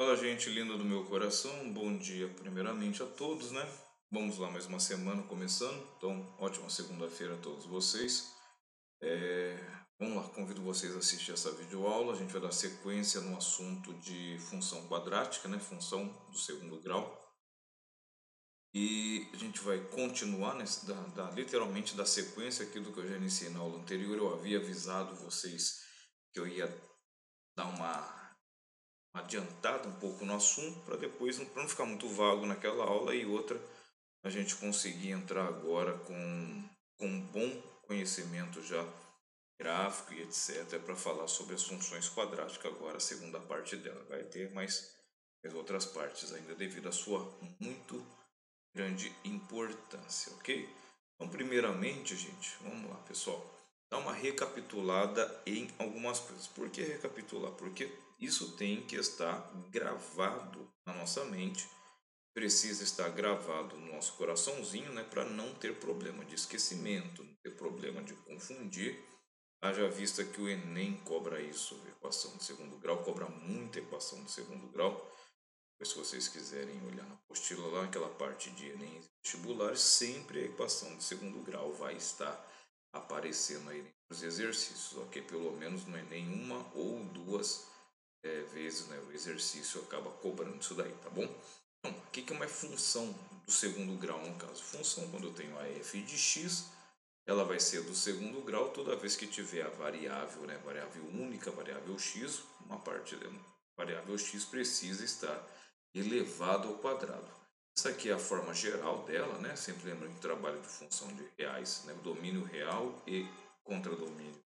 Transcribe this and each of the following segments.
Fala, gente linda do meu coração, bom dia primeiramente a todos, né? Vamos lá, mais uma semana começando, então ótima segunda-feira a todos vocês. É, Vamos lá, convido vocês a assistir essa videoaula, a gente vai dar sequência no assunto de função quadrática, né? Função do segundo grau. E a gente vai continuar, né? Literalmente da sequência aqui do que eu já iniciei na aula anterior. Eu havia avisado vocês que eu ia dar uma adiantado um pouco no assunto para depois para não ficar muito vago naquela aula e outra a gente conseguir entrar agora com um bom conhecimento já gráfico e etc para falar sobre as funções quadráticas agora a segunda parte dela vai ter mais as outras partes ainda devido à sua muito grande importância, ok? Então primeiramente, gente, vamos lá, pessoal, dar uma recapitulada em algumas coisas. Por que recapitular? Porque isso tem que estar gravado na nossa mente, precisa estar gravado no nosso coraçãozinho, né, para não ter problema de esquecimento, não ter problema de confundir. Haja vista que o Enem cobra isso, equação de segundo grau, cobra muita equação de segundo grau. Se vocês quiserem olhar na apostila lá, aquela parte de Enem vestibulares, sempre a equação de segundo grau vai estar aparecendo aí nos exercícios, ok? Pelo menos não é nenhuma ou duas vezes, né? O exercício acaba cobrando isso daí, tá bom? Então, o que é uma função do segundo grau no caso? Função, quando eu tenho a f de x, ela vai ser do segundo grau toda vez que tiver a variável, né? Variável única, variável x, uma parte da variável x precisa estar elevado ao quadrado. Essa aqui é a forma geral dela, né? Sempre lembrando que trabalho de função de reais, né? Domínio real e contradomínio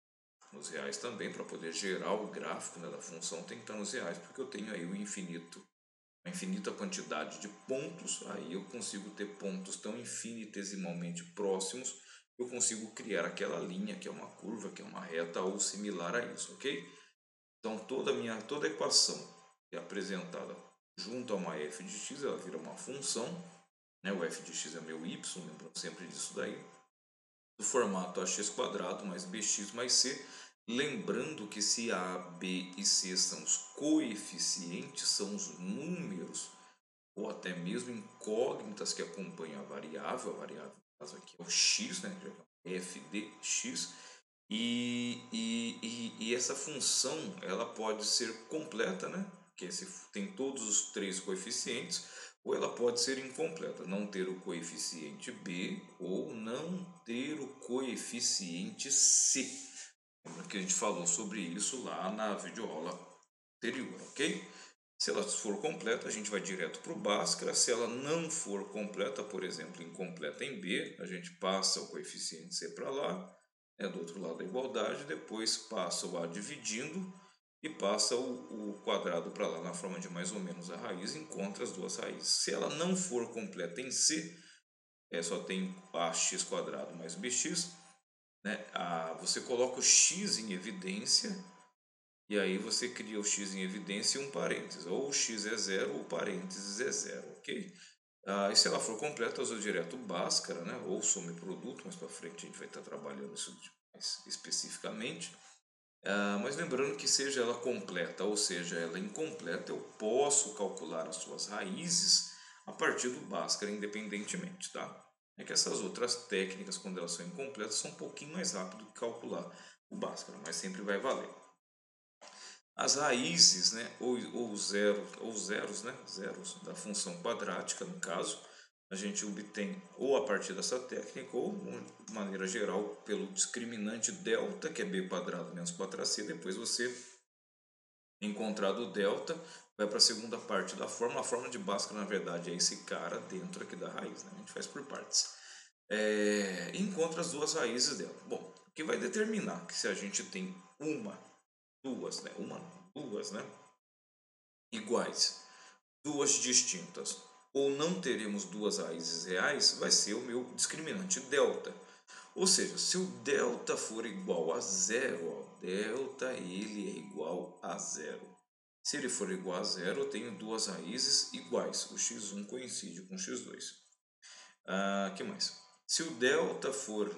nos reais também, para poder gerar o gráfico, né, da função tem que estar nos reais, porque eu tenho aí o infinito, a infinita quantidade de pontos, aí eu consigo ter pontos tão infinitesimalmente próximos que eu consigo criar aquela linha que é uma curva, que é uma reta ou similar a isso, ok? Então toda a equação que é apresentada junto a uma f de x, ela vira uma função, né? O f de x é meu y, lembrando sempre disso daí, do formato ax² mais bx mais c, lembrando que se a, b e c são os coeficientes, são os números ou até mesmo incógnitas que acompanham a variável no caso aqui é o x, né? f de x, e essa função ela pode ser completa, né? Que tem todos os três coeficientes, ou ela pode ser incompleta, não ter o coeficiente b ou não ter o coeficiente c. Lembra que a gente falou sobre isso lá na videoaula anterior, ok? Se ela for completa, a gente vai direto para o Bhaskara. Se ela não for completa, por exemplo, incompleta em B, a gente passa o coeficiente C para lá, do outro lado da igualdade, depois passa o A dividindo e passa o quadrado para lá na forma de mais ou menos a raiz, encontra as duas raízes. Se ela não for completa em C, só tem ax² mais bx, né? Você coloca o x em evidência e aí você cria o x em evidência e um parênteses. Ou o x é zero ou o parênteses é zero, ok? E se ela for completa, eu uso direto Bhaskara, né? Ou some produto, mais para frente a gente vai estar trabalhando isso mais especificamente. Mas lembrando que seja ela completa ou seja ela incompleta, eu posso calcular as suas raízes a partir do Bhaskara independentemente, tá? É que essas outras técnicas, quando elas são incompletas, são um pouquinho mais rápido que calcular o Bhaskara, mas sempre vai valer. As raízes, né, ou zeros, né, zeros da função quadrática, no caso, a gente obtém ou a partir dessa técnica ou, de maneira geral, pelo discriminante delta, que é b² menos 4ac. Depois você, encontrado o delta, vai para a segunda parte da fórmula. A fórmula de Bhaskara, na verdade, é esse cara dentro aqui da raiz, né? A gente faz por partes. E encontra as duas raízes dela. Bom, o que vai determinar que se a gente tem duas, né? Iguais, duas distintas, ou não teremos duas raízes reais, vai ser o meu discriminante delta. Ou seja, se o delta for igual a zero, delta ele é igual a zero. Se ele for igual a zero, eu tenho duas raízes iguais. O x1 coincide com o x2. Que mais? Se o delta for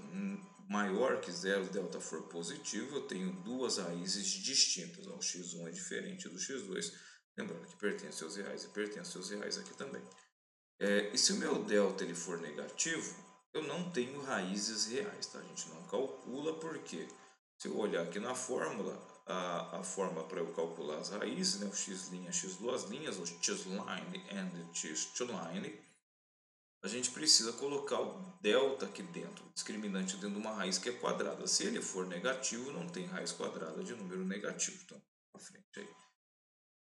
maior que zero, o delta for positivo, eu tenho duas raízes distintas. O x1 é diferente do x2. Lembrando que pertence aos reais e pertence aos reais aqui também. E se o meu delta ele for negativo, eu não tenho raízes reais, tá? A gente não calcula porque se eu olhar aqui na fórmula, a forma para eu calcular as raízes, né, o x', x duas linhas, o x-line and x2line, a gente precisa colocar o delta aqui dentro, o discriminante dentro de uma raiz que é quadrada. Se ele for negativo, não tem raiz quadrada de número negativo. Então, à frente aí.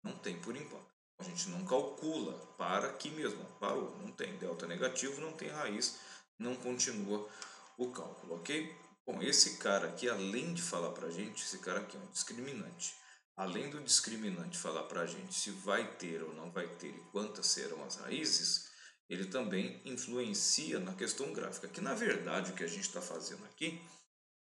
Não tem por enquanto. A gente não calcula, para aqui mesmo, parou, não tem delta negativo, não tem raiz, não continua o cálculo, ok? Bom, esse cara aqui, além de falar para a gente, esse cara aqui é um discriminante. Além do discriminante falar para a gente se vai ter ou não vai ter e quantas serão as raízes, ele também influencia na questão gráfica, que na verdade o que a gente está fazendo aqui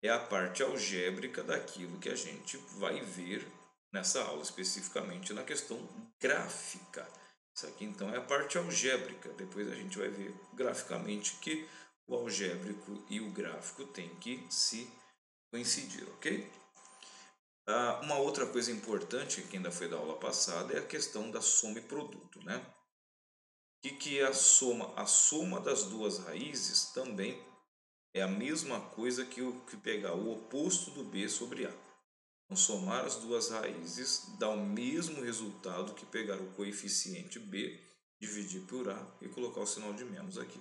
é a parte algébrica daquilo que a gente vai ver nessa aula, especificamente na questão gráfica. Isso aqui então é a parte algébrica, depois a gente vai ver graficamente que o algébrico e o gráfico têm que se coincidir, ok? Uma outra coisa importante que ainda foi da aula passada é a questão da soma e produto, né? O que é a soma? A soma das duas raízes também é a mesma coisa que pegar o oposto do b sobre a. Então, somar as duas raízes dá o mesmo resultado que pegar o coeficiente b, dividir por a e colocar o sinal de menos aqui.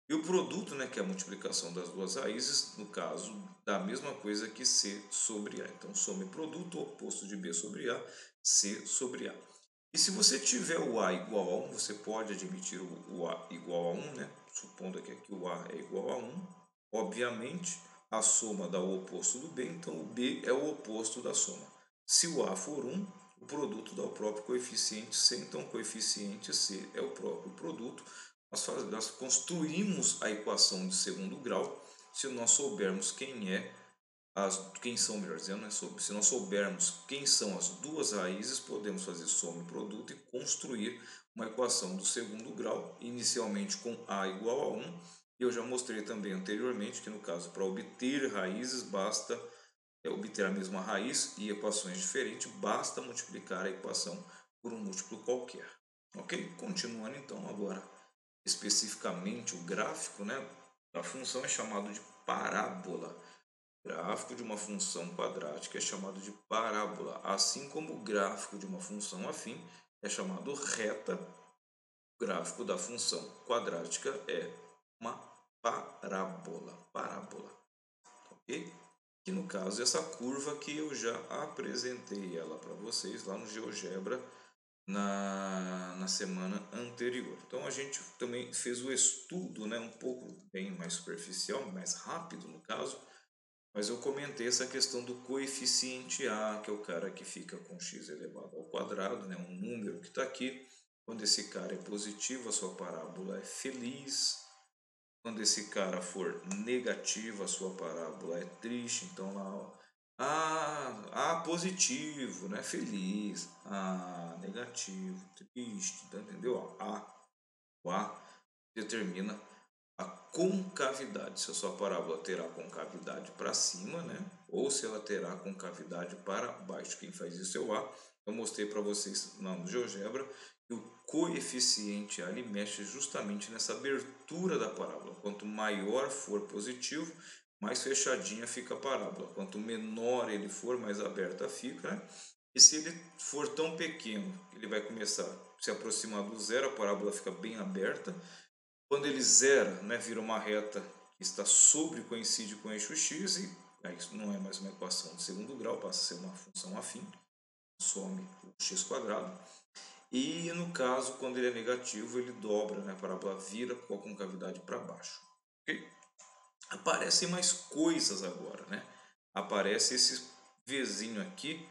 E o produto, né, que é a multiplicação das duas raízes, no caso, dá a mesma coisa que c sobre a. Então, soma e produto, oposto de b sobre a, c sobre a. E se você tiver o a igual a 1, você pode admitir o a igual a 1, né? Supondo que aqui o a é igual a 1. Obviamente, a soma dá o oposto do b, então o b é o oposto da soma. Se o a for 1, o produto dá o próprio coeficiente c, então o coeficiente c é o próprio produto. Nós construímos a equação de segundo grau se nós soubermos quem são, melhor dizendo, né? Se nós soubermos quem são as duas raízes, podemos fazer soma e produto e construir uma equação do segundo grau, inicialmente com a igual a 1. Eu já mostrei também anteriormente que no caso para obter raízes basta obter a mesma raiz e equações diferentes, basta multiplicar a equação por um múltiplo qualquer. Ok? Continuando então agora especificamente o gráfico, né, da função é chamado de parábola. O gráfico de uma função quadrática é chamado de parábola, assim como o gráfico de uma função afim é chamado reta. O gráfico da função quadrática é uma parábola, ok? Que no caso essa curva que eu já apresentei ela para vocês lá no GeoGebra na semana anterior. Então a gente também fez o estudo, né, um pouco bem mais superficial, mais rápido no caso, mas eu comentei essa questão do coeficiente A, que é o cara que fica com x elevado ao quadrado, né, um número que está aqui. Quando esse cara é positivo, a sua parábola é feliz. Quando esse cara for negativo, a sua parábola é triste. Então lá, ó, positivo, né? Feliz. Negativo, triste. Então, entendeu? O A determina a concavidade. Se a sua parábola terá concavidade para cima, né? Ou se ela terá concavidade para baixo. Quem faz isso é o A. Eu mostrei para vocês lá no GeoGebra que o coeficiente A ele mexe justamente nessa abertura da parábola. Quanto maior for positivo, mais fechadinha fica a parábola. Quanto menor ele for, mais aberta fica, né? E se ele for tão pequeno, ele vai começar a se aproximar do zero, a parábola fica bem aberta. Quando ele zera, né, vira uma reta que está sobre, coincide com o eixo x, e aí isso não é mais uma equação de segundo grau, passa a ser uma função afim, some o x quadrado. E no caso, quando ele é negativo, ele dobra, né, a parábola vira com a concavidade para baixo. Okay? Aparecem mais coisas agora, né? Aparece esse Vzinho aqui,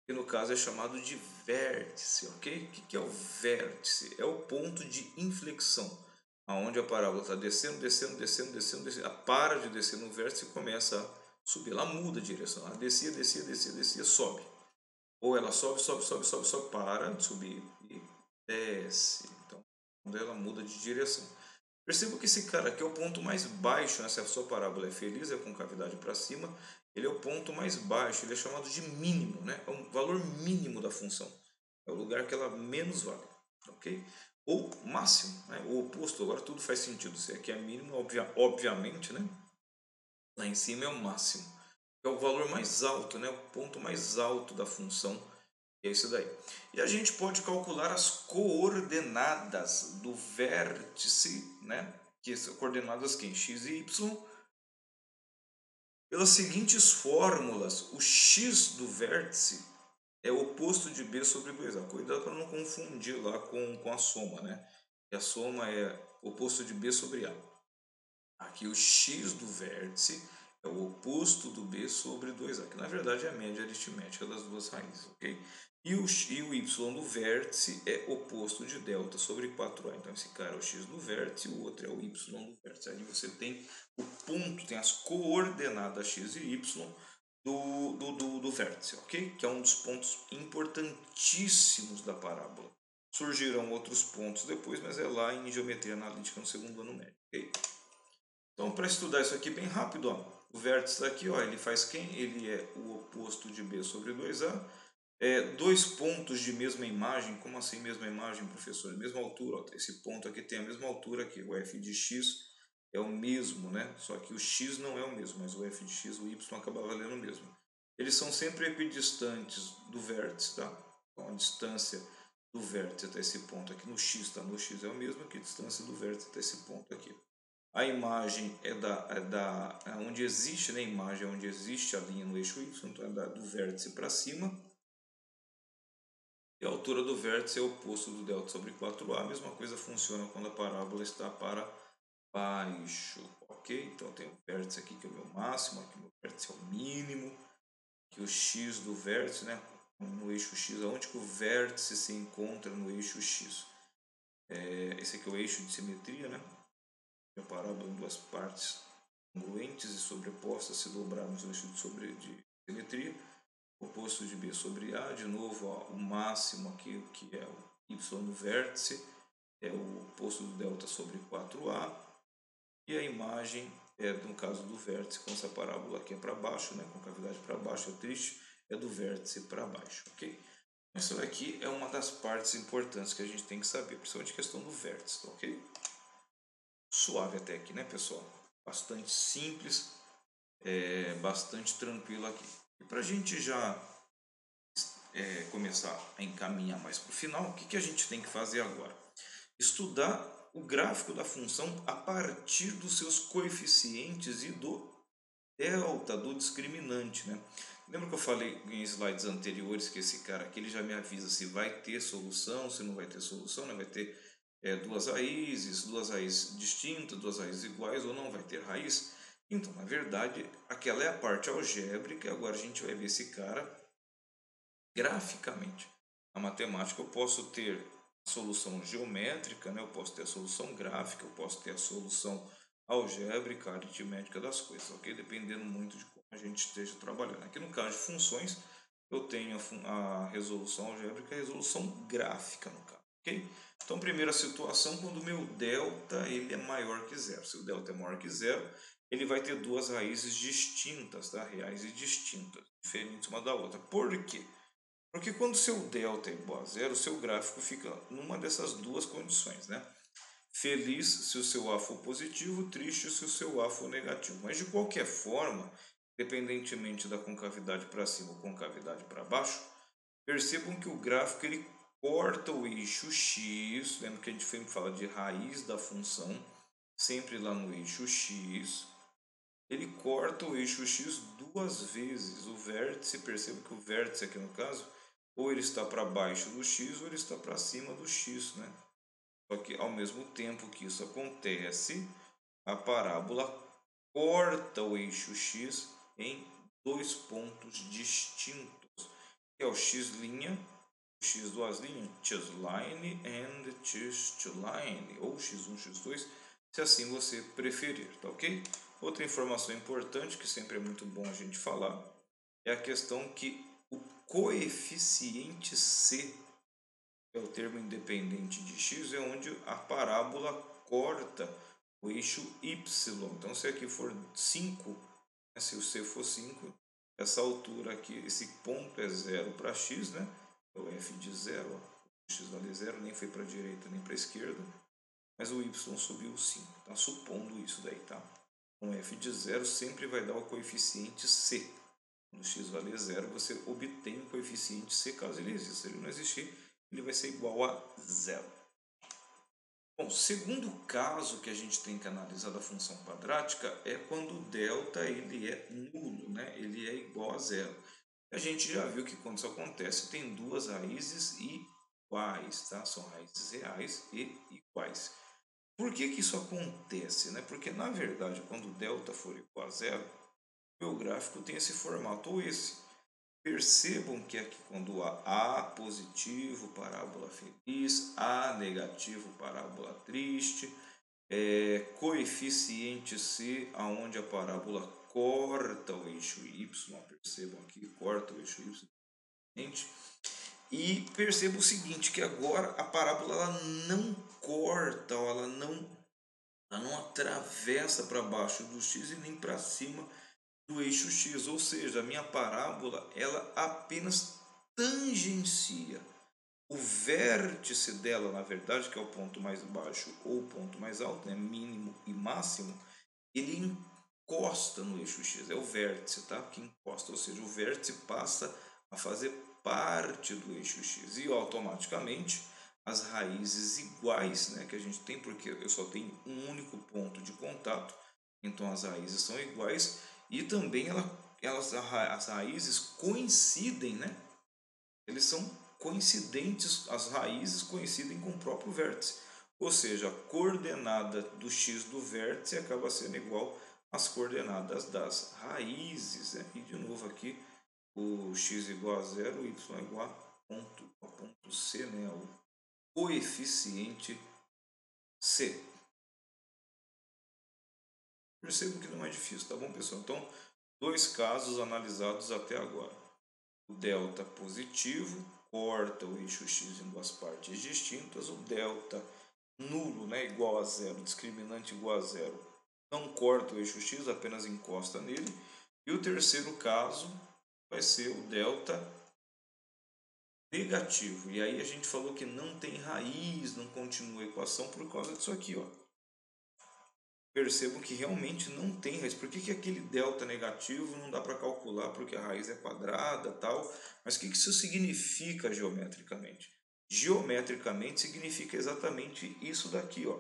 que no caso é chamado de vértice, ok? O que é o vértice? É o ponto de inflexão, aonde a parábola está descendo, ela para de descer no vértice e começa a subir. Ela muda de direção, ela descia, sobe. Ou ela sobe, para de subir e desce. Então, quando ela muda de direção. Perceba que esse cara aqui é o ponto mais baixo, né? Se a sua parábola é feliz, é com cavidade para cima, ele é o ponto mais baixo, ele é chamado de mínimo, né? É um valor mínimo da função. É o lugar que ela menos vale, ok? Ou máximo, né? O oposto, agora tudo faz sentido. Se aqui é mínimo, obviamente, né? Lá em cima é o máximo. É o valor mais alto, né? O ponto mais alto da função é esse daí. E a gente pode calcular as coordenadas do vértice, né? Que são coordenadas aqui, x e y, pelas seguintes fórmulas. O x do vértice é o oposto de b sobre 2a. Cuidado para não confundir lá com a soma, né? E a soma é o oposto de b sobre a. Aqui o x do vértice é o oposto do b sobre 2a, que na verdade é a média aritmética das duas raízes, ok? E o y do vértice é oposto de delta sobre 4a. Então esse cara é o x do vértice e o outro é o y do vértice. Aí você tem o ponto, tem as coordenadas x e y do vértice, ok? Que é um dos pontos importantíssimos da parábola. Surgirão outros pontos depois, mas é lá em geometria analítica no segundo ano médio, ok? Então, para estudar isso aqui bem rápido, ó, o vértice daqui, ó, ele faz quem? Ele é o oposto de b sobre 2a. Dois pontos de mesma imagem. Como assim mesma imagem, professor? Mesma altura. Ó, esse ponto aqui tem a mesma altura aqui. O f de x é o mesmo, né? Só que o x não é o mesmo, mas o f de x, o y acaba valendo o mesmo. Eles são sempre equidistantes do vértice, tá? Então, a distância do vértice até esse ponto aqui no x, tá? No x é o mesmo, que a distância do vértice até esse ponto aqui. A imagem é onde existe, né? A imagem é onde existe a linha no eixo y, então é do vértice para cima. E a altura do vértice é o oposto do delta sobre 4a. A mesma coisa funciona quando a parábola está para baixo, ok? Então tem o vértice aqui que é o meu máximo, aqui o meu vértice é o mínimo, aqui o x do vértice, né? No eixo x, aonde que o vértice se encontra no eixo x? Esse aqui é o eixo de simetria, né? A parábola em duas partes congruentes e sobrepostas se dobrarmos o eixo de simetria. Oposto de b sobre a, de novo, ó, o máximo aqui, que é o y no vértice, é o oposto do delta sobre 4a, e a imagem no caso do vértice, com essa parábola aqui é para baixo, né, com cavidade para baixo, é triste, é do vértice para baixo, ok? Isso aqui é uma das partes importantes que a gente tem que saber, principalmente a questão do vértice, ok? Suave até aqui, né, pessoal? Bastante simples, bastante tranquilo aqui. E para a gente já começar a encaminhar mais para o final, o que a gente tem que fazer agora? Estudar o gráfico da função a partir dos seus coeficientes e do delta, do discriminante, né? Lembra que eu falei em slides anteriores que esse cara aqui ele já me avisa se vai ter solução, se não vai ter solução, né? Vai ter duas raízes distintas, duas raízes iguais ou não vai ter raiz? Então, na verdade, aquela é a parte algébrica. Agora a gente vai ver esse cara graficamente. Na matemática eu posso ter a solução geométrica, né? Eu posso ter a solução gráfica, eu posso ter a solução algébrica, aritmética das coisas, ok? Dependendo muito de como a gente esteja trabalhando. Aqui no caso de funções, eu tenho a resolução algébrica e a resolução gráfica no caso, ok? Então, primeira situação, quando o meu delta ele é maior que zero. Se o delta é maior que zero, ele vai ter duas raízes distintas, tá? Reais e distintas, diferentes uma da outra. Por quê? Porque quando o seu delta é igual a zero, o seu gráfico fica numa dessas duas condições, né? Feliz se o seu A for positivo, triste se o seu A for negativo. Mas de qualquer forma, independentemente da concavidade para cima ou concavidade para baixo, percebam que o gráfico ele corta o eixo x, lembra que a gente sempre fala de raiz da função, sempre lá no eixo x, ele corta o eixo x duas vezes. O vértice, perceba que o vértice aqui no caso, ou ele está para baixo do x ou ele está para cima do x, né? Só que ao mesmo tempo que isso acontece, a parábola corta o eixo x em dois pontos distintos, que é o x', o x duas linhas, x-line and x-line, ou x1, x2, se assim você preferir, tá ok? Outra informação importante, que sempre é muito bom a gente falar, é a questão que o coeficiente c, é o termo independente de x, é onde a parábola corta o eixo y. Então, se aqui for 5, né, se o c for 5, essa altura aqui, esse ponto é zero para x, né? é o f de 0, o x vale 0, nem foi para a direita nem para a esquerda, mas o y subiu 5, tá? Supondo isso daí, tá? Então f de 0 sempre vai dar o coeficiente c. Quando x vale 0, você obtém o coeficiente c caso ele exista. Se ele não existir, ele vai ser igual a 0. Bom, segundo caso que a gente tem que analisar da função quadrática é quando o delta ele é nulo, né? Ele é igual a 0. A gente já viu que quando isso acontece tem duas raízes iguais, tá? São raízes reais e iguais. Por que isso acontece, né? Porque na verdade quando o delta for igual a 0, o meu gráfico tem esse formato ou esse. Percebam que aqui quando há A positivo, parábola feliz, A negativo, parábola triste, coeficiente C, aonde a parábola corta o eixo Y, percebam aqui, corta o eixo Y, e percebam o seguinte, que agora a parábola ela não corta, ela não atravessa para baixo do X e nem para cima do eixo X, ou seja, a minha parábola ela apenas tangencia o vértice dela, na verdade, que é o ponto mais baixo ou o ponto mais alto, né, mínimo e máximo, ele encosta no eixo X, é o vértice, tá? Que encosta, ou seja, o vértice passa a fazer parte do eixo X e automaticamente as raízes iguais, né, que a gente tem, porque eu só tenho um único ponto de contato, então as raízes são iguais e também as raízes coincidem, né? Eles são coincidentes, as raízes coincidem com o próprio vértice. Ou seja, a coordenada do x do vértice acaba sendo igual às coordenadas das raízes. Né? E de novo aqui, o x igual a 0, o y igual a ponto C, né? O coeficiente C. Percebo que não é difícil, tá bom, pessoal? Então, dois casos analisados até agora. O delta positivo corta o eixo x em duas partes distintas. O delta nulo, né, igual a zero, discriminante igual a zero, não corta o eixo x, apenas encosta nele. E o terceiro caso vai ser o delta negativo. E aí a gente falou que não tem raiz, não continua a equação por causa disso aqui, ó. Percebam que realmente não tem raiz. Por que aquele delta negativo não dá para calcular porque a raiz é quadrada tal? Mas o que isso significa geometricamente? Geometricamente significa exatamente isso daqui, ó,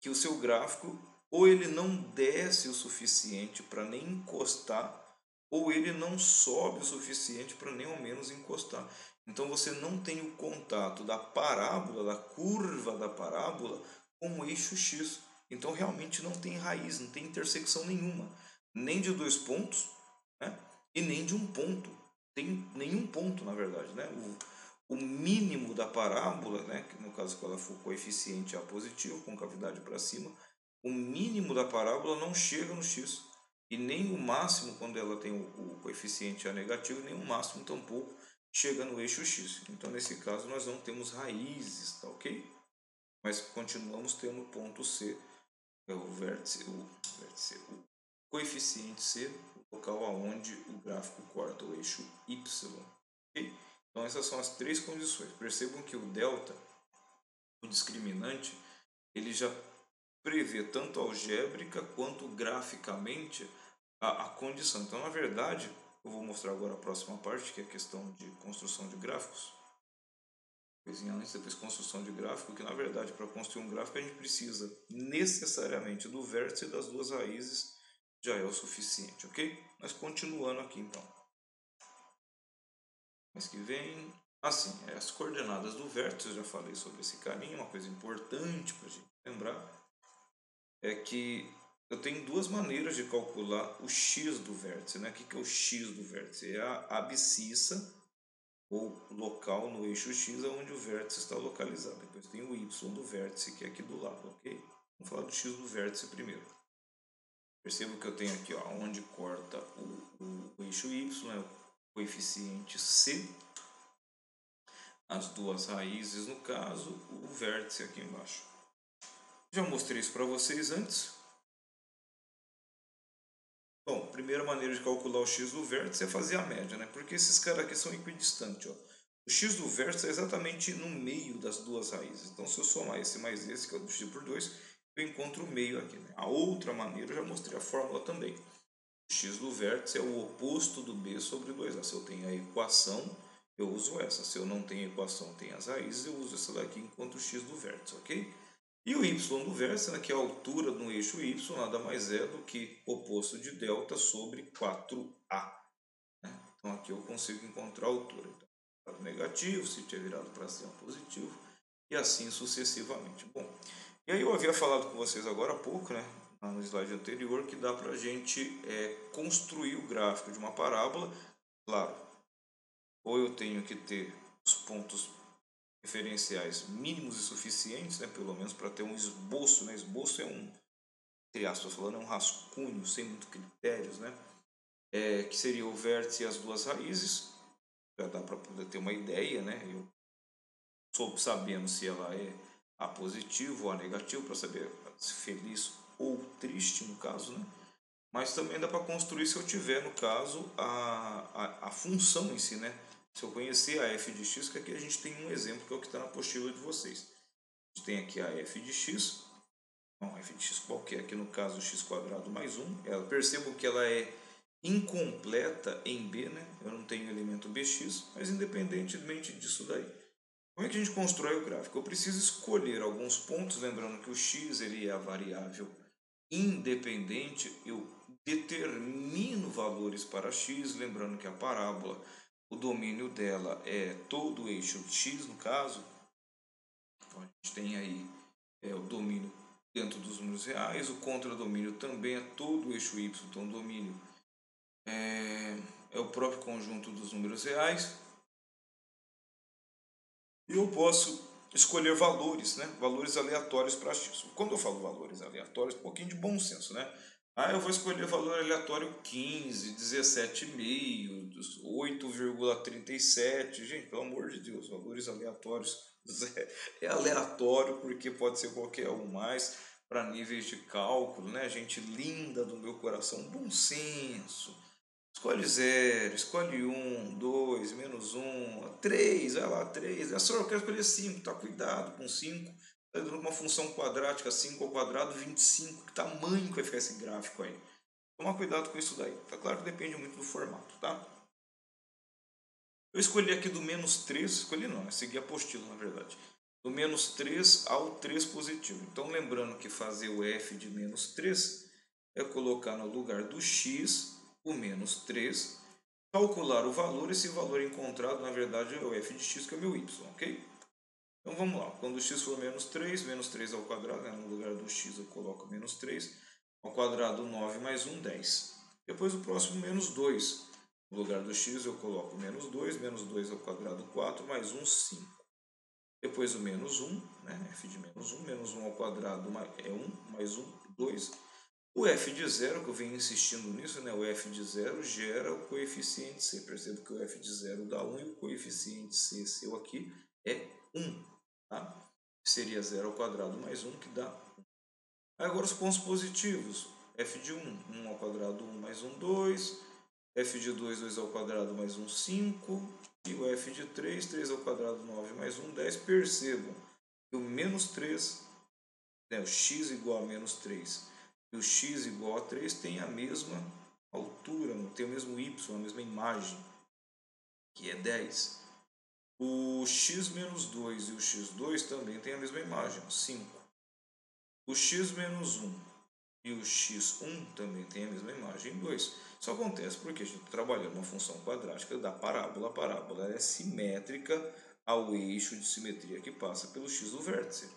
que o seu gráfico ou ele não desce o suficiente para nem encostar, ou ele não sobe o suficiente para nem ao menos encostar. Então você não tem o contato da parábola, da curva da parábola com o eixo X. Então realmente não tem raiz, não tem intersecção nenhuma, nem de dois pontos, né? E nem de um ponto. Tem nenhum ponto, na verdade, né? O mínimo da parábola, né? Que no caso que ela for coeficiente A positivo, com cavidade para cima, o mínimo da parábola não chega no X. E nem o máximo, quando ela tem o coeficiente A negativo, nem o máximo tampouco chega no eixo X. Então, nesse caso, nós não temos raízes, tá ok? Mas continuamos tendo o ponto C, é o vértice, o coeficiente C, o local aonde o gráfico corta o eixo Y. Okay? Então essas são as três condições. Percebam que o delta, o discriminante, ele já prevê tanto algébrica quanto graficamente a condição. Então, na verdade, eu vou mostrar agora a próxima parte, que é a questão de construção de gráficos. Coisinha antes, depois construção de gráfico, que na verdade para construir um gráfico a gente precisa necessariamente do vértice e das duas raízes, já é o suficiente, ok? Mas continuando aqui então. Mas que vem assim, as coordenadas do vértice, eu já falei sobre esse carinho, uma coisa importante para a gente lembrar é que eu tenho duas maneiras de calcular o x do vértice, né? O que é o x do vértice? É a abscissa ou local no eixo x onde o vértice está localizado. Depois tem o y do vértice que é aqui do lado, ok? Vamos falar do x do vértice primeiro. Perceba que eu tenho aqui, ó, onde corta o eixo y, é o coeficiente c, as duas raízes no caso, o vértice aqui embaixo. Já mostrei isso para vocês antes. Bom, a primeira maneira de calcular o x do vértice é fazer a média, né? Porque esses caras aqui são equidistantes, ó. O x do vértice é exatamente no meio das duas raízes. Então, se eu somar esse mais esse, que é o dividido por 2, eu encontro o meio aqui. Né? A outra maneira, eu já mostrei a fórmula também. O x do vértice é o oposto do b sobre 2a. Se eu tenho a equação, eu uso essa. Se eu não tenho a equação, tenho as raízes, eu uso essa daqui enquanto o x do vértice, ok? E o y do vértice, né, que é a altura no eixo y, nada mais é do que oposto de delta sobre 4a. Né? Então aqui eu consigo encontrar a altura. Então, negativo, se tiver virado para cima, positivo, e assim sucessivamente. Bom, e aí eu havia falado com vocês agora há pouco, né, no slide anterior, que dá para a gente construir o gráfico de uma parábola. Claro, ou eu tenho que ter os pontos referenciais mínimos e suficientes, né, pelo menos para ter um esboço. Né? Esboço é entre aspas falando, é um rascunho sem muito critérios, né? Que seria o vértice e as duas raízes. Já dá para poder ter uma ideia, né? Eu sabendo se ela é a positivo ou a negativo, para saber se feliz ou triste no caso, né? Mas também dá para construir se eu tiver, no caso, a função em si, né? Se eu conhecer a f de x, que aqui a gente tem um exemplo, que é o que está na apostila de vocês. A gente tem aqui a f de x, não, f de x qualquer, aqui no caso x quadrado mais 1. Percebam que ela é incompleta em b, né? Eu não tenho elemento bx, mas independentemente disso daí. Como é que a gente constrói o gráfico? Eu preciso escolher alguns pontos, lembrando que o x ele é a variável independente, eu determino valores para x, lembrando que a parábola, o domínio dela é todo o eixo x no caso. Então a gente tem aí o domínio dentro dos números reais, o contradomínio também é todo o eixo y, então o domínio é o próprio conjunto dos números reais. E eu posso escolher valores, né? Valores aleatórios para x. Quando eu falo valores aleatórios, um pouquinho de bom senso, né? Eu vou escolher valor aleatório 15, 17,5, 8,37. Gente, pelo amor de Deus, valores aleatórios. É aleatório porque pode ser qualquer um mais para níveis de cálculo, né? Gente linda do meu coração, bom senso. Escolhe 0, escolhe 1, 2, menos 1, 3, vai lá, 3. É só eu quero escolher 5, tá? Cuidado com 5. Está dando uma função quadrática, 5 ao quadrado, 25. Que tamanho que vai ficar esse gráfico aí? Toma cuidado com isso daí. Tá claro que depende muito do formato, tá? Eu escolhi aqui do menos 3, escolhi não, segui a apostila na verdade. Do menos 3 ao 3 positivo. Então lembrando que fazer o f de menos 3 é colocar no lugar do x o menos 3, calcular o valor, esse valor encontrado na verdade é o f de x, que é o meu y, ok? Então vamos lá, quando o x for menos 3 ao quadrado, né? No lugar do x eu coloco menos 3, ao quadrado 9 mais 1, 10. Depois o próximo menos 2, no lugar do x eu coloco menos 2 ao quadrado 4 mais 1, 5. Depois o menos 1, né? f de menos 1 ao quadrado é 1, mais 1, 2. O f de zero, que eu venho insistindo nisso, né? O f de zero gera o coeficiente c. Percebo que o f de zero dá 1 e o coeficiente c seu aqui é 1. Tá? Seria 0 ao quadrado mais 1, que dá 1. Agora os pontos positivos. F de 1 ao quadrado 1 mais 1, 2. F de 2, 2 ao quadrado mais 1, 5. E o f de 3, 3 ao quadrado 9 mais 1, 10. Percebam que o menos 3, né, o x igual a menos 3 e o x igual a 3 tem a mesma altura, não tem o mesmo y, a mesma imagem, que é 10. O x menos 2 e o x2 também tem a mesma imagem, 5. O x menos 1 e o x1 também tem a mesma imagem, 2. Isso acontece porque a gente está trabalhando uma função quadrática da parábola. A parábola é simétrica ao eixo de simetria que passa pelo x do vértice.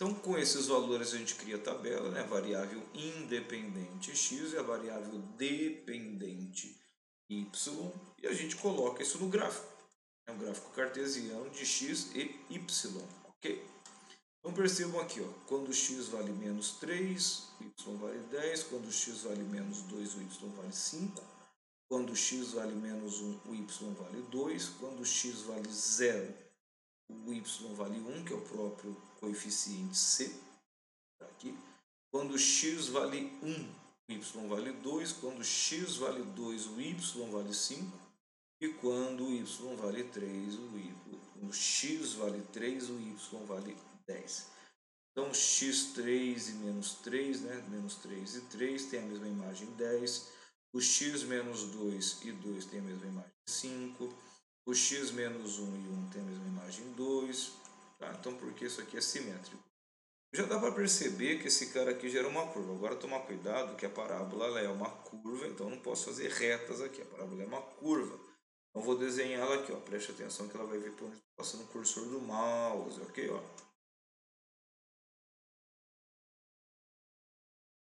Então, com esses valores a gente cria a tabela, né? A variável independente x e a variável dependente y, e a gente coloca isso no gráfico. É um gráfico cartesiano de x e y, ok? Então percebam aqui, ó, quando x vale menos 3, o y vale 10, quando x vale menos 2, o y vale 5, quando x vale menos 1, o y vale 2, quando x vale 0, o y vale 1, que é o próprio coeficiente c, tá aqui. Quando x vale 1, o y vale 2, quando x vale 2, o y vale 5, E quando o y vale 3, o x vale 3, o y vale 10. Então, x3 e menos 3, né? Menos 3 e 3 tem a mesma imagem 10. O x menos 2 e 2 tem a mesma imagem 5. O x menos 1 e 1 tem a mesma imagem 2. Tá? Então, porque isso aqui é simétrico. Já dá para perceber que esse cara aqui gera uma curva. Agora, tomar cuidado que a parábola ela é uma curva, então eu não posso fazer retas aqui. A parábola é uma curva. Então, vou desenhar ela aqui. Ó. Preste atenção que ela vai vir por onde está passando o cursor do mouse. Ok? Ó.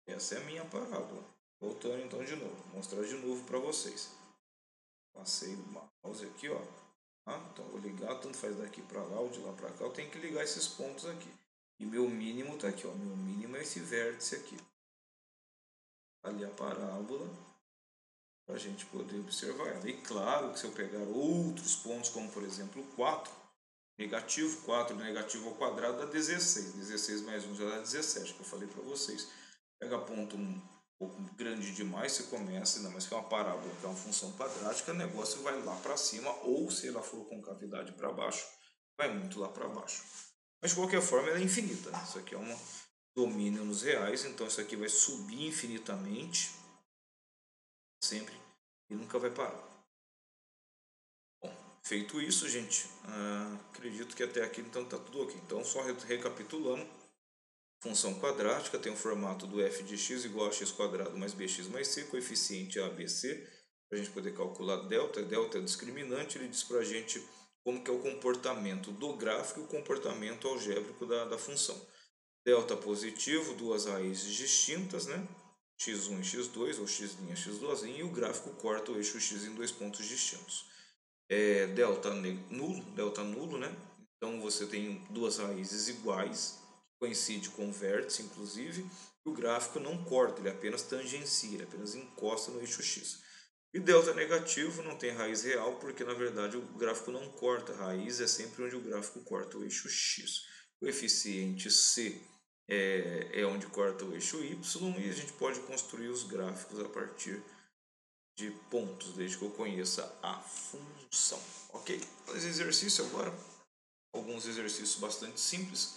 Essa é a minha parábola. Voltando então de novo. Vou mostrar de novo para vocês. Passei o mouse aqui. Ó. Então, vou ligar. Tanto faz daqui para lá ou de lá para cá. Eu tenho que ligar esses pontos aqui. E meu mínimo está aqui, ó. Meu mínimo é esse vértice aqui. Ali a parábola, para a gente poder observar ela. E claro que se eu pegar outros pontos, como por exemplo 4, negativo, 4 negativo ao quadrado dá 16. 16 mais 1 já dá 17, que eu falei para vocês. Pega ponto um pouco grande demais, você começa, ainda mais que é uma parábola, que é uma função quadrática, o negócio vai lá para cima, ou se ela for com cavidade para baixo, vai muito lá para baixo. Mas de qualquer forma ela é infinita. Isso aqui é um domínio nos reais, então isso aqui vai subir infinitamente, sempre, e nunca vai parar. Bom, feito isso, gente, acredito que até aqui então está tudo ok. Então, só recapitulando, função quadrática tem o formato do f de x igual a x quadrado mais bx mais c, coeficiente ABC, para a gente poder calcular delta. Delta é discriminante, ele diz para a gente como que é o comportamento do gráfico e o comportamento algébrico da função. Delta positivo, duas raízes distintas, né? x1 e x2, ou x' e x2', e o gráfico corta o eixo x em dois pontos distintos. Delta nulo, né? Então você tem duas raízes iguais, coincide com o vértice, inclusive, e o gráfico não corta, ele apenas tangencia, ele apenas encosta no eixo x. E delta negativo não tem raiz real, porque na verdade o gráfico não corta a raiz, é sempre onde o gráfico corta o eixo x. Coeficiente C é onde corta o eixo y, e a gente pode construir os gráficos a partir de pontos, desde que eu conheça a função. Ok? Fazer exercício agora, alguns exercícios bastante simples.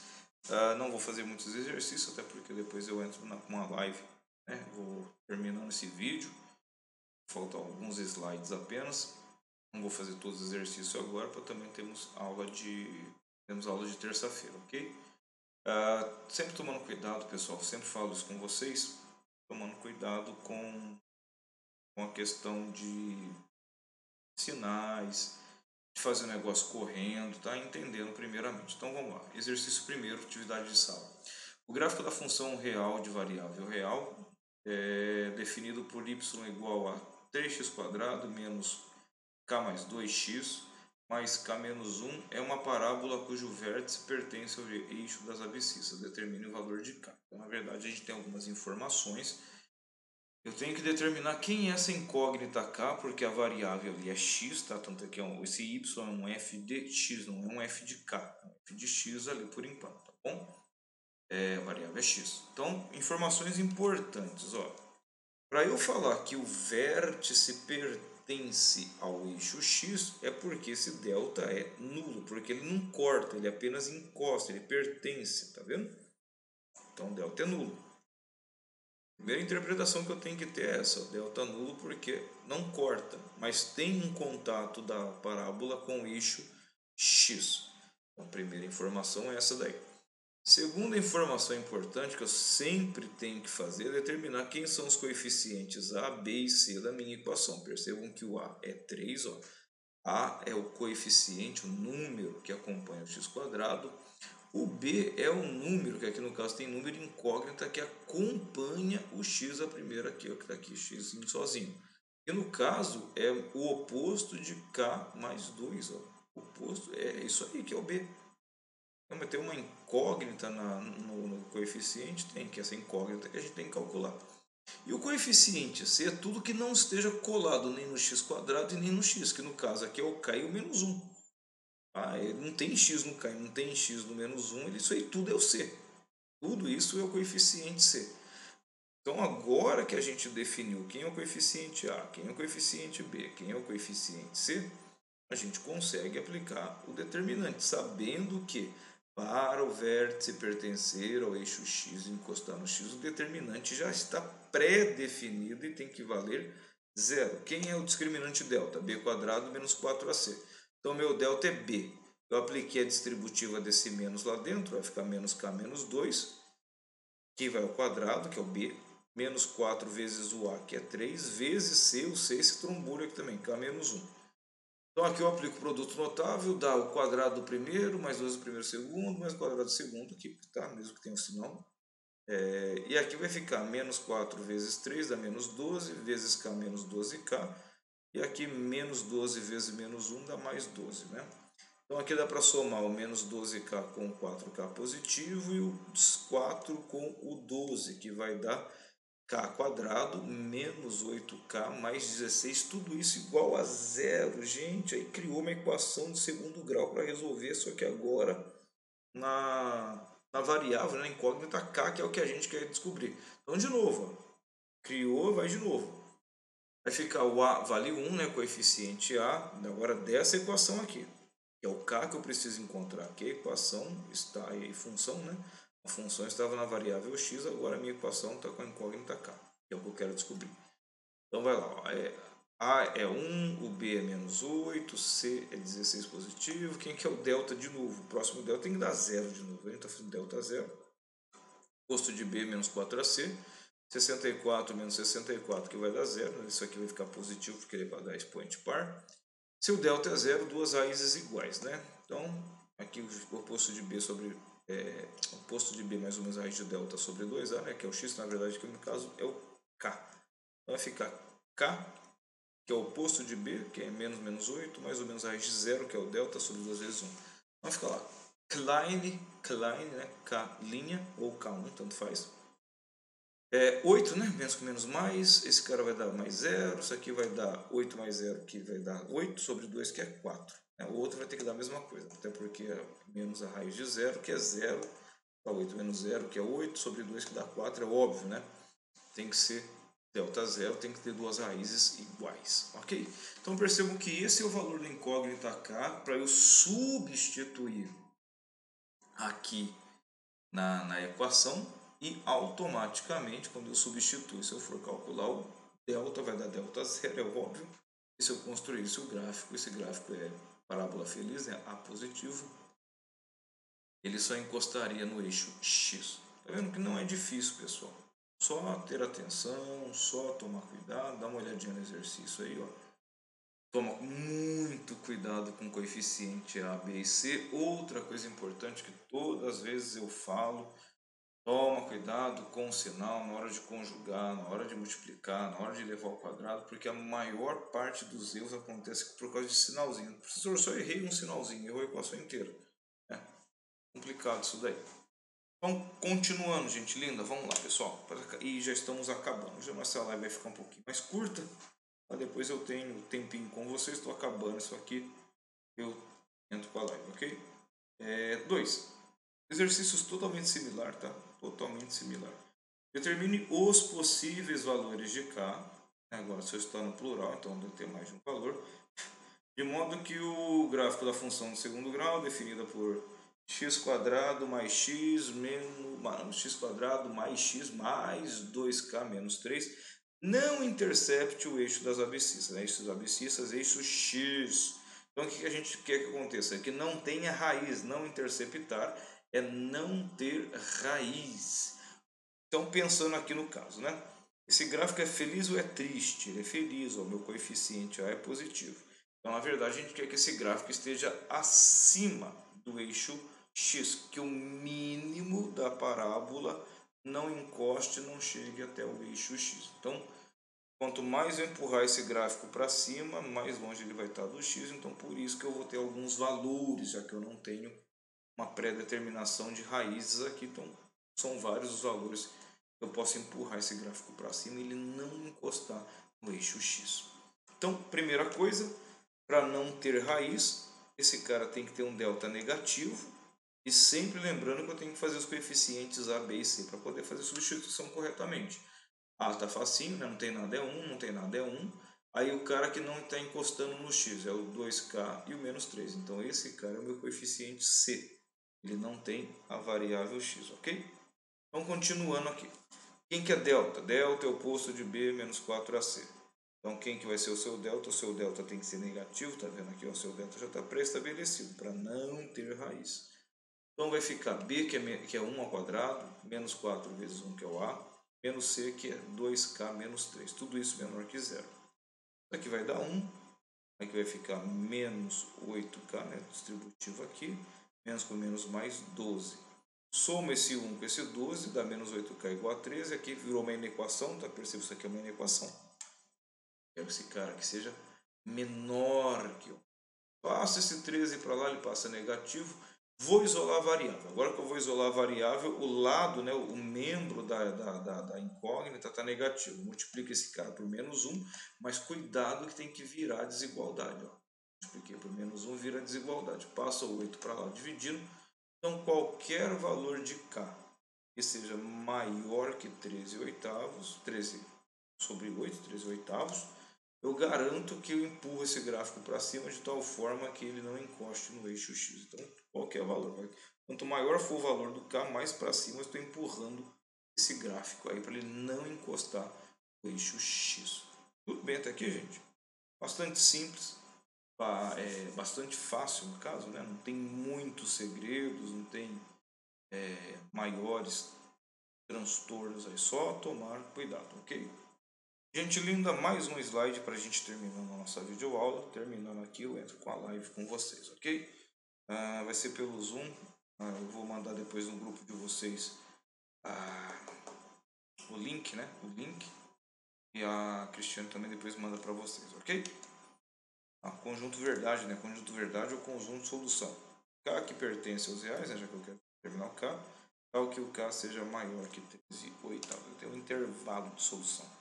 Não vou fazer muitos exercícios, até porque depois eu entro numa live, né? Vou terminando esse vídeo, faltam alguns slides apenas. Não vou fazer todos os exercícios agora, porque também temos aula de terça-feira, ok? Sempre tomando cuidado, pessoal, sempre falo isso com vocês, tomando cuidado com a questão de sinais, de fazer o negócio correndo, tá? Entendendo primeiramente. Então vamos lá. Exercício primeiro, atividade de sala. O gráfico da função real de variável real é definido por y igual a 3x² menos k mais 2x mais k menos 1 é uma parábola cujo vértice pertence ao eixo das abscissas. Determine o valor de k. Então, na verdade, a gente tem algumas informações. Eu tenho que determinar quem é essa incógnita k, porque a variável ali é x, tá? Tanto é que esse y é um f de x, não é um f de k. É um f de x ali por enquanto, tá bom? A variável é x. Então, informações importantes, ó. Para eu falar que o vértice pertence ao eixo x, é porque esse delta é nulo, porque ele não corta, ele apenas encosta, ele pertence, tá vendo? Então, delta é nulo. Primeira interpretação que eu tenho que ter é essa, delta nulo porque não corta, mas tem um contato da parábola com o eixo x. Então, a primeira informação é essa daí. Segunda informação importante que eu sempre tenho que fazer é determinar quem são os coeficientes A, B e C da minha equação. Percebam que o A é 3, ó. A é o coeficiente, o número que acompanha o x². O B é o número, que aqui no caso tem número incógnita que acompanha o x, a primeira aqui, ó, que está aqui, x sozinho. E no caso é o oposto de k mais 2, ó. O oposto é isso aí que é o B. Tem uma incógnita no coeficiente, tem que essa incógnita que a gente tem que calcular. E o coeficiente C é tudo que não esteja colado nem no x² e nem no x, que no caso aqui é o k e o menos 1. Não tem x no k, não tem x no menos 1, isso aí tudo é o C. Tudo isso é o coeficiente C. Então, agora que a gente definiu quem é o coeficiente A, quem é o coeficiente B, quem é o coeficiente C, a gente consegue aplicar o determinante, sabendo que para o vértice pertencer ao eixo x e encostar no x, o determinante já está pré-definido e tem que valer zero. Quem é o discriminante delta? B quadrado menos 4ac. Então, meu delta é B. Eu apliquei a distributiva desse menos lá dentro, vai ficar menos k menos 2, que vai ao quadrado, que é o B, menos 4 vezes o A, que é 3, vezes C, o C, esse trombolho aqui também, K menos 1. Então aqui eu aplico o produto notável, dá o quadrado do primeiro, mais 2 do primeiro segundo, mais o quadrado do segundo, aqui, tá? Mesmo que tenha um sinal. E aqui vai ficar menos 4 vezes 3, dá menos 12, vezes K menos 12K. E aqui menos 12 vezes menos 1 dá mais 12, né? Então aqui dá para somar o menos 12K com o 4K positivo e o 4 com o 12, que vai dar K quadrado menos 8K mais 16, tudo isso igual a zero. Gente, aí criou uma equação de segundo grau para resolver, só que agora na variável, na incógnita K, que é o que a gente quer descobrir. Então, de novo, ó, criou, vai de novo. Vai ficar o A vale 1, né, coeficiente A, agora dessa equação aqui, que é o K que eu preciso encontrar. Aqui a equação está aí, função, né? A função estava na variável x, agora a minha equação está com a incógnita K, que é o que eu quero descobrir. Então vai lá, ó, A é 1, o B é menos 8, C é 16 positivo. Quem que é o delta de novo? O próximo delta tem que dar zero de novo. A gente está fazendo delta zero. Posto de B menos 4AC. 64 menos 64, que vai dar zero. Isso aqui vai ficar positivo porque ele vai dar expoente par. Se o delta é zero, duas raízes iguais, né? Então, aqui o oposto de B sobre... o oposto de B mais ou menos a raiz de delta sobre 2A, né? Que é o x, na verdade, que no caso é o K. Então, vai ficar K, que é o oposto de B, que é menos menos 8, mais ou menos a raiz de zero, que é o delta sobre 2 vezes 1. Então, fica lá. Klein, né? K' ou K1, tanto faz. 8, né? Menos com menos mais. Esse cara vai dar mais 0. Isso aqui vai dar 8 mais 0, que vai dar 8 sobre 2, que é 4. O outro vai ter que dar a mesma coisa, até porque é menos a raiz de 0, que é 0. 8 menos 0, que é 8, sobre 2, que dá 4. É óbvio, né? Tem que ser delta zero, tem que ter duas raízes iguais. Ok? Então percebam que esse é o valor da incógnita K para eu substituir aqui na equação. E automaticamente, quando eu substituir, se eu for calcular o delta, vai dar delta zero, é óbvio. E se eu construir esse gráfico, esse gráfico é parábola feliz, né? A positivo, ele só encostaria no eixo X. Tá vendo que não é difícil, pessoal? Só ter atenção, só tomar cuidado, dá uma olhadinha no exercício aí, ó. Toma muito cuidado com o coeficiente A, B e C. Outra coisa importante que todas as vezes eu falo, toma cuidado com o sinal na hora de conjugar, na hora de multiplicar, na hora de levar ao quadrado, porque a maior parte dos erros acontece por causa de sinalzinho. Professor, eu só errei um sinalzinho, errou a equação inteira. É complicado isso daí. Então, continuando, gente linda, vamos lá, pessoal. E já estamos acabando. Já nossa live vai ficar um pouquinho mais curta. Mas depois eu tenho um tempinho com vocês. Estou acabando isso aqui. Eu entro com a live, ok? 2. Exercícios totalmente similar, tá? Totalmente similar. Determine os possíveis valores de K. Agora, se eu estou no plural, então deve ter mais de um valor. De modo que o gráfico da função de segundo grau, definida por x² mais x menos x² mais x mais 2k menos 3, não intercepte o eixo das abscissas, né? Eixo das abscissas, eixo x. Então, o que a gente quer que aconteça? É que não tenha raiz. Não interceptar é não ter raiz. Então, pensando aqui no caso, né? Esse gráfico é feliz ou é triste? Ele é feliz, ó, o meu coeficiente A é positivo. Então, na verdade, a gente quer que esse gráfico esteja acima do eixo x, que o mínimo da parábola não encoste, não chegue até o eixo x. Então, quanto mais eu empurrar esse gráfico para cima, mais longe ele vai estar do x. Então, por isso que eu vou ter alguns valores, já que eu não tenho uma pré-determinação de raízes aqui. Então, são vários os valores que eu posso empurrar esse gráfico para cima e ele não encostar no eixo x. Então, primeira coisa, para não ter raiz, esse cara tem que ter um delta negativo. E sempre lembrando que eu tenho que fazer os coeficientes A, B e C para poder fazer a substituição corretamente. A tá facinho, né? Não tem nada é 1, não tem nada é 1. Aí o cara que não está encostando no x é o 2k e o menos 3. Então esse cara é o meu coeficiente c. Ele não tem a variável x, ok? Então continuando aqui. Quem que é delta? Delta é o oposto de b menos 4ac. Então quem que vai ser o seu delta? O seu delta tem que ser negativo, tá vendo aqui? O seu delta já está pré-estabelecido para não ter raiz. Então vai ficar b, que é 1 ao quadrado, menos 4 vezes 1, que é o a, menos c, que é 2k menos 3. Tudo isso menor que zero. Aqui vai dar 1, aqui vai ficar menos 8k, né? Distributivo aqui, menos com menos mais 12. Soma esse 1 com esse 12, dá menos 8k igual a 13. Aqui virou uma inequação, tá? Perceba, isso aqui é uma inequação. Quero que esse cara aqui seja menor que 1. Passa esse 13 para lá, ele passa negativo. Vou isolar a variável. Agora que eu vou isolar a variável, o lado, né, o membro da incógnita está negativo. Multiplica esse cara por menos 1, mas cuidado que tem que virar desigualdade. Ó. Multipliquei por menos 1, vira desigualdade. Passa o 8 para lá dividindo. Então, qualquer valor de k que seja maior que 13 oitavos, 13 sobre 8, 13 oitavos, eu garanto que eu empurro esse gráfico para cima de tal forma que ele não encoste no eixo X. Então, qualquer valor. Quanto maior for o valor do K, mais para cima eu estou empurrando esse gráfico aí para ele não encostar no eixo X. Tudo bem até aqui, gente? Bastante simples, bastante fácil no caso, né? Não tem muitos segredos, não tem maiores transtornos aí, só tomar cuidado, ok? Gente linda, mais um slide para a gente terminando a nossa videoaula. Terminando aqui, eu entro com a live com vocês, ok? Vai ser pelo Zoom. Eu vou mandar depois no grupo de vocês o link, né? O link. E a Cristiane também depois manda para vocês, ok? Conjunto verdade, né? Conjunto verdade ou conjunto solução. K que pertence aos reais, né? Já que eu quero terminar o K. Tal que o K seja maior que 13 oitavos. Eu tenho um intervalo de solução.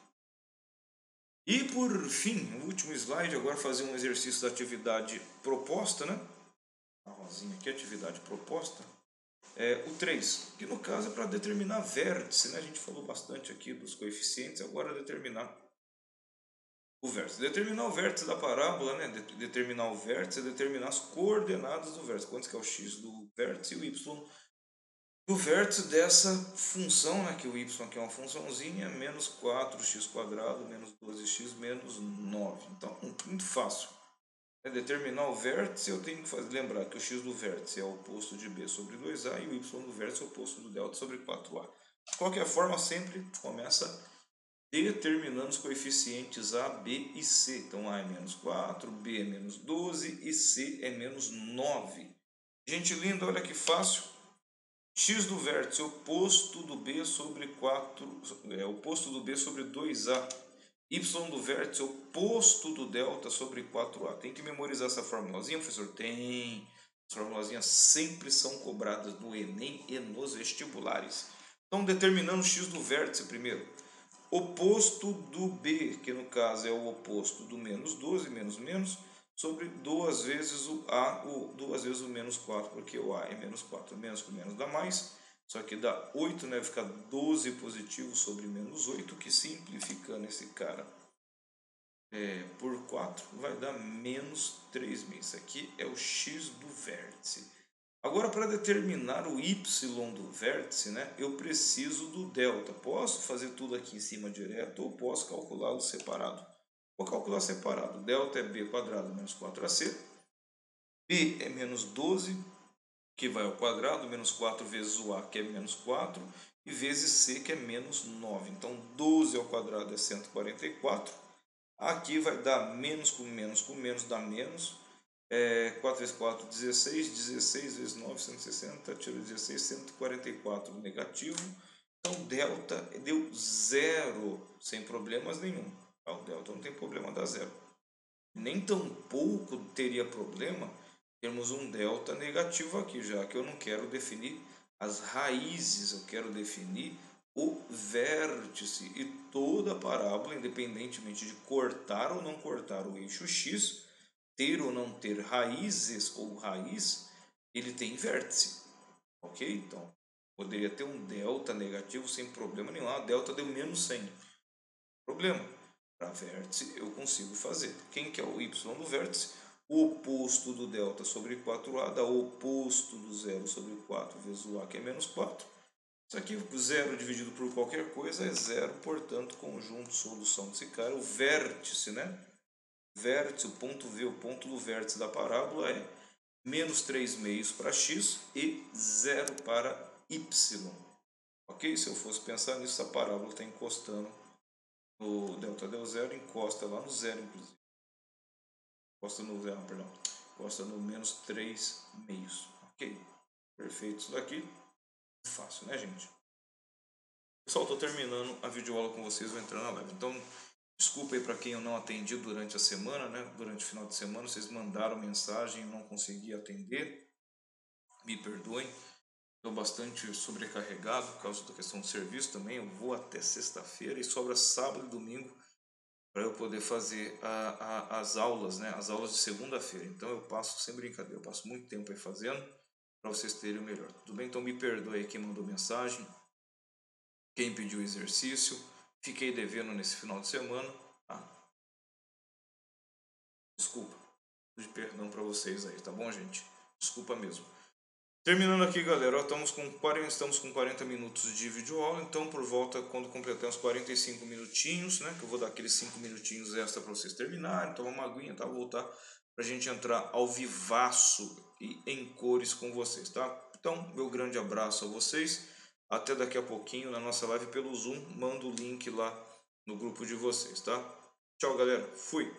E por fim, o último slide, agora fazer um exercício da atividade proposta, né? A rosinha aqui, atividade proposta. O 3, que no caso é para determinar vértice, né? A gente falou bastante aqui dos coeficientes, agora determinar o vértice. Determinar o vértice da parábola, né? Determinar o vértice é determinar as coordenadas do vértice. Quanto que é o x do vértice e o y do vértice dessa função, né, que o y aqui é uma funçãozinha, menos 4x² menos 12x menos 9. Então, muito fácil. Determinar o vértice, eu tenho que lembrar que o x do vértice é o oposto de b sobre 2a e o y do vértice é o oposto do delta sobre 4a. De qualquer forma, sempre começa determinando os coeficientes a, b e c. Então, a é menos 4, b é menos 12 e c é menos 9. Gente linda, olha que fácil. X do vértice oposto do b sobre 4, oposto do b sobre 2a. Y do vértice oposto do delta sobre 4a. Tem que memorizar essa formulazinha, professor? Tem. As formulazinhas sempre são cobradas no Enem e nos vestibulares. Então, determinando x do vértice primeiro. Oposto do b, que no caso é o oposto do menos 12, menos, sobre 2 vezes o a, 2 vezes o menos 4, porque o a é menos 4. Menos com menos dá mais, só que dá 8, né? Vai ficar 12 positivo sobre menos 8, que simplificando esse cara por 4, vai dar menos 3.000. Isso aqui é o x do vértice. Agora, para determinar o y do vértice, né, eu preciso do delta. Posso fazer tudo aqui em cima direto ou posso calculá-lo separado. Vou calcular separado. Delta é b² menos 4ac. B é menos 12, que vai ao quadrado, menos 4 vezes o a, que é menos 4, e vezes c, que é menos 9. Então, 12 ao quadrado é 144. Aqui vai dar menos com menos dá menos. 4 vezes 4, 16. 16 vezes 9, 160. Tiro 16, 144 negativo. Então, delta deu zero, sem problemas nenhum. O delta não tem problema, dá zero. Nem tão pouco teria problema termos um delta negativo aqui, já que eu não quero definir as raízes, eu quero definir o vértice. E toda parábola, independentemente de cortar ou não cortar o eixo x, ter ou não ter raízes ou raiz, ele tem vértice, ok? Então, poderia ter um delta negativo sem problema nenhum. A delta deu menos 100. problema. Para vértice eu consigo fazer. Quem que é o y do vértice? O oposto do delta sobre 4a dá o oposto do 0 sobre 4 vezes o a, que é menos 4. Isso aqui, 0 dividido por qualquer coisa é 0, portanto, conjunto, solução desse cara, o vértice, né? Vértice, o ponto V, o ponto do vértice da parábola é menos 3 meios para x e 0 para y. Ok? Se eu fosse pensar nisso, essa parábola está encostando no delta deu 0, encosta lá no 0, inclusive. Encosta no, perdão, encosta no menos 3 meios. Ok? Perfeito. Isso daqui é fácil, né, gente? Pessoal, estou terminando a videoaula com vocês, vou entrar na live. Então, desculpa aí para quem eu não atendi durante a semana, né? Durante o final de semana, vocês mandaram mensagem e não consegui atender. Me perdoem. Estou bastante sobrecarregado por causa da questão do serviço também. Eu vou até sexta-feira e sobra sábado e domingo para eu poder fazer as aulas, né? As aulas de segunda-feira. Então eu passo, sem brincadeira, eu passo muito tempo aí fazendo para vocês terem o melhor. Tudo bem? Então me perdoe aí quem mandou mensagem, quem pediu exercício. Fiquei devendo nesse final de semana. Tá? Desculpa. De perdão para vocês aí, tá bom, gente? Desculpa mesmo. Terminando aqui, galera, estamos com 40 minutos de videoaula, então por volta, quando completar uns 45 minutinhos, né, que eu vou dar aqueles 5 minutinhos extra para vocês terminarem, tomar uma aguinha, tá, voltar para a gente entrar ao vivaço e em cores com vocês, tá? Então, meu grande abraço a vocês, até daqui a pouquinho na nossa live pelo Zoom, mando o link lá no grupo de vocês, tá? Tchau, galera, fui!